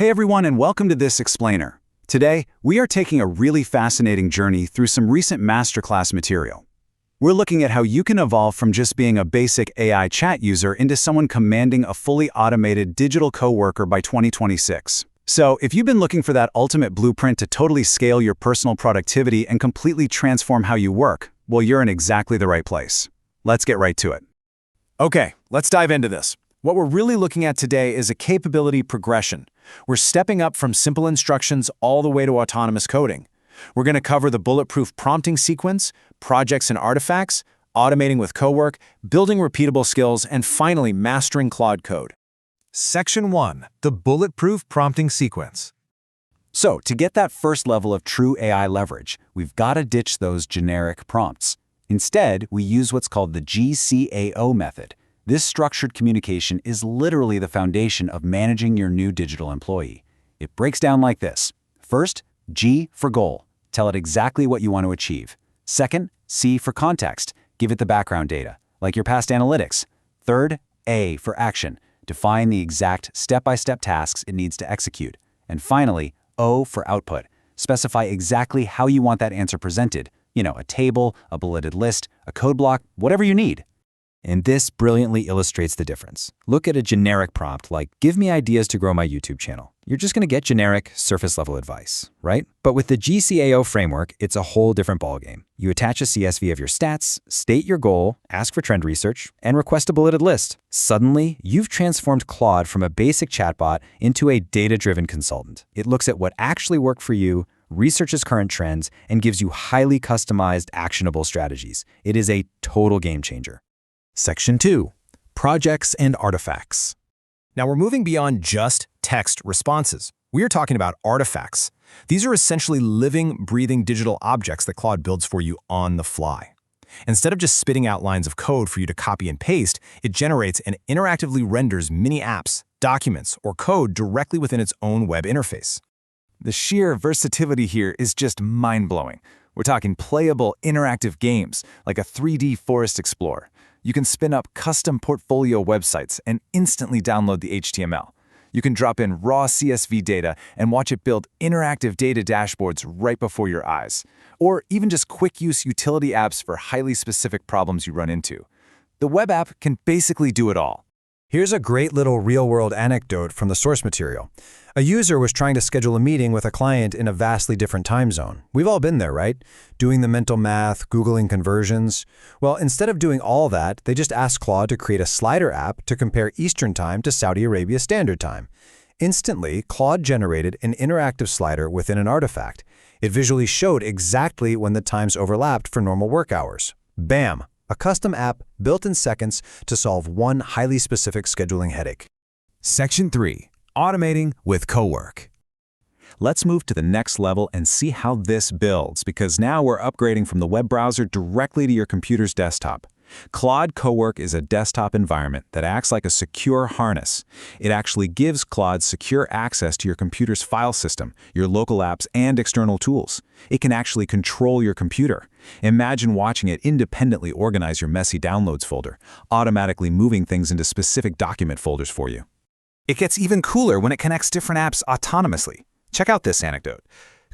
Hey everyone, and welcome to this explainer. Today, we are taking a really fascinating journey through some recent masterclass material. We're looking at how you can evolve from just being a basic AI chat user into someone commanding a fully automated digital coworker by 2026. So, if you've been looking for that ultimate blueprint to totally scale your personal productivity and completely transform how you work, well, you're in exactly the right place. Let's get right to it. Okay, let's dive into this. What we're really looking at today is a capability progression. We're stepping up from simple instructions all the way to autonomous coding. We're going to cover the Bulletproof Prompting Sequence, projects and artifacts, automating with Co-work, building repeatable skills, and finally mastering Claude Code. Section 1. The Bulletproof Prompting Sequence. So, to get that first level of true AI leverage, we've got to ditch those generic prompts. Instead, we use what's called the GCAO method. This structured communication is literally the foundation of managing your new digital employee. It breaks down like this. First, G for goal. Tell it exactly what you want to achieve. Second, C for context. Give it the background data, like your past analytics. Third, A for action. Define the exact step-by-step tasks it needs to execute. And finally, O for output. Specify exactly how you want that answer presented. A table, a bulleted list, a code block, whatever you need. And this brilliantly illustrates the difference. Look at a generic prompt like, give me ideas to grow my YouTube channel. You're just going to get generic, surface-level advice, right? But with the GCAO framework, it's a whole different ballgame. You attach a CSV of your stats, state your goal, ask for trend research, and request a bulleted list. Suddenly, you've transformed Claude from a basic chatbot into a data-driven consultant. It looks at what actually worked for you, researches current trends, and gives you highly customized, actionable strategies. It is a total game changer. Section 2. Projects and artifacts. Now we're moving beyond just text responses. We are talking about artifacts. These are essentially living, breathing digital objects that Claude builds for you on the fly. Instead of just spitting out lines of code for you to copy and paste, it generates and interactively renders mini apps, documents, or code directly within its own web interface. The sheer versatility here is just mind-blowing. We're talking playable, interactive games, like a 3D Forest Explorer. You can spin up custom portfolio websites and instantly download the HTML. You can drop in raw CSV data and watch it build interactive data dashboards right before your eyes. Or even just quick-use utility apps for highly specific problems you run into. The web app can basically do it all. Here's a great little real-world anecdote from the source material. A user was trying to schedule a meeting with a client in a vastly different time zone. We've all been there, right? Doing the mental math, Googling conversions. Well, instead of doing all that, they just asked Claude to create a slider app to compare Eastern Time to Saudi Arabia Standard Time. Instantly, Claude generated an interactive slider within an artifact. It visually showed exactly when the times overlapped for normal work hours. Bam! A custom app built in seconds to solve one highly specific scheduling headache. Section 3. Automating with Co-work. Let's move to the next level and see how this builds, because now we're upgrading from the web browser directly to your computer's desktop. Claude Co-work is a desktop environment that acts like a secure harness. It actually gives Claude secure access to your computer's file system, your local apps, and external tools. It can actually control your computer. Imagine watching it independently organize your messy downloads folder, automatically moving things into specific document folders for you. It gets even cooler when it connects different apps autonomously. Check out this anecdote.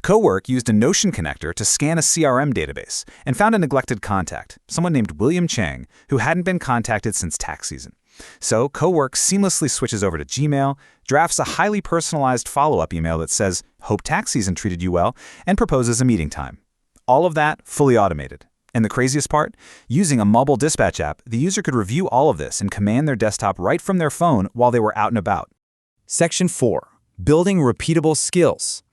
Co-work used a Notion connector to scan a CRM database and found a neglected contact, someone named William Chang, who hadn't been contacted since tax season. So Co-work seamlessly switches over to Gmail, drafts a highly personalized follow-up email that says, "Hope tax season treated you well," and proposes a meeting time. All of that fully automated. And the craziest part? Using a mobile dispatch app, the user could review all of this and command their desktop right from their phone while they were out and about. Section 4. Building repeatable skills.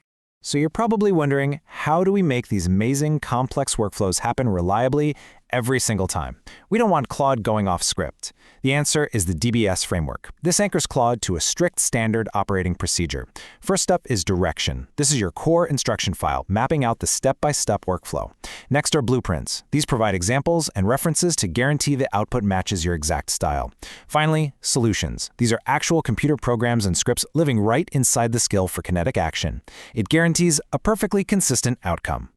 So you're probably wondering, how do we make these amazing, complex workflows happen reliably every single time? We don't want Claude going off script. The answer is the DBS framework. This anchors Claude to a strict standard operating procedure. First up is direction. This is your core instruction file, mapping out the step-by-step workflow. Next are blueprints. These provide examples and references to guarantee the output matches your exact style. Finally, solutions. These are actual computer programs and scripts living right inside the skill for kinetic action. It guarantees a perfectly consistent outcome.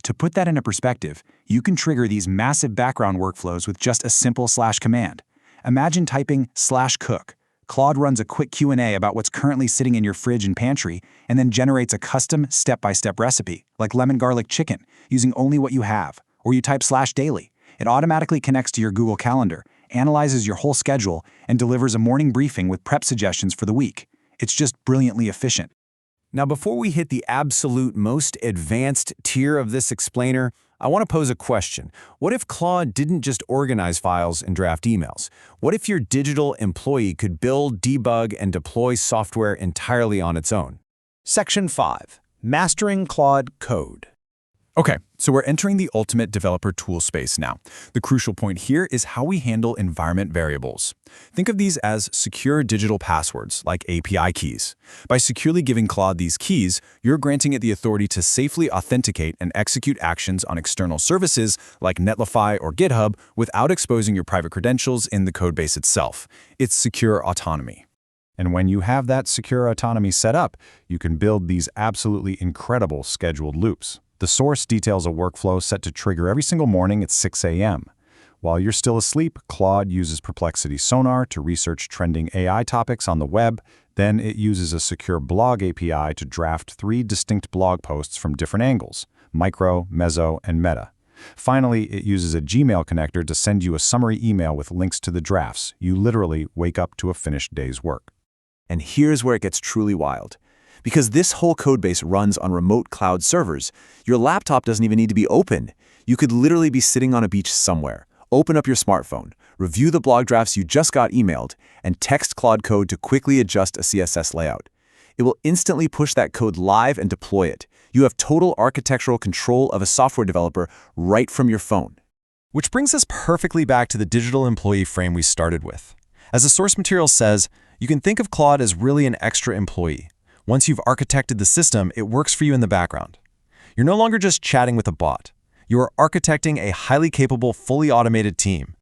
To put that into perspective, you can trigger these massive background workflows with just a simple / command. Imagine typing /cook. Claude runs a quick Q&A about what's currently sitting in your fridge and pantry, and then generates a custom step-by-step recipe, like lemon garlic chicken, using only what you have. Or you type /daily. It automatically connects to your Google Calendar, analyzes your whole schedule, and delivers a morning briefing with prep suggestions for the week. It's just brilliantly efficient. Now, before we hit the absolute most advanced tier of this explainer, I want to pose a question. What if Claude didn't just organize files and draft emails? What if your digital employee could build, debug, and deploy software entirely on its own? Section 5. Mastering Claude Code. Okay, so we're entering the ultimate developer tool space now. The crucial point here is how we handle environment variables. Think of these as secure digital passwords, like API keys. By securely giving Claude these keys, you're granting it the authority to safely authenticate and execute actions on external services like Netlify or GitHub without exposing your private credentials in the codebase itself. It's secure autonomy. And when you have that secure autonomy set up, you can build these absolutely incredible scheduled loops. The source details a workflow set to trigger every single morning at 6 a.m. While you're still asleep, Claude uses Perplexity Sonar to research trending AI topics on the web. Then it uses a secure blog API to draft 3 distinct blog posts from different angles: micro, meso, and meta. Finally, it uses a Gmail connector to send you a summary email with links to the drafts. You literally wake up to a finished day's work. And here's where it gets truly wild. Because this whole codebase runs on remote cloud servers, your laptop doesn't even need to be open. You could literally be sitting on a beach somewhere, open up your smartphone, review the blog drafts you just got emailed, and text Claude Code to quickly adjust a CSS layout. It will instantly push that code live and deploy it. You have total architectural control of a software developer right from your phone. Which brings us perfectly back to the digital employee frame we started with. As the source material says, you can think of Claude as really an extra employee. Once you've architected the system, it works for you in the background. You're no longer just chatting with a bot. You are architecting a highly capable, fully automated team.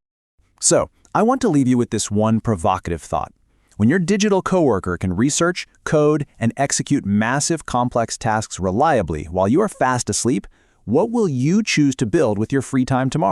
So, I want to leave you with this one provocative thought. When your digital coworker can research, code, and execute massive, complex tasks reliably while you are fast asleep, what will you choose to build with your free time tomorrow?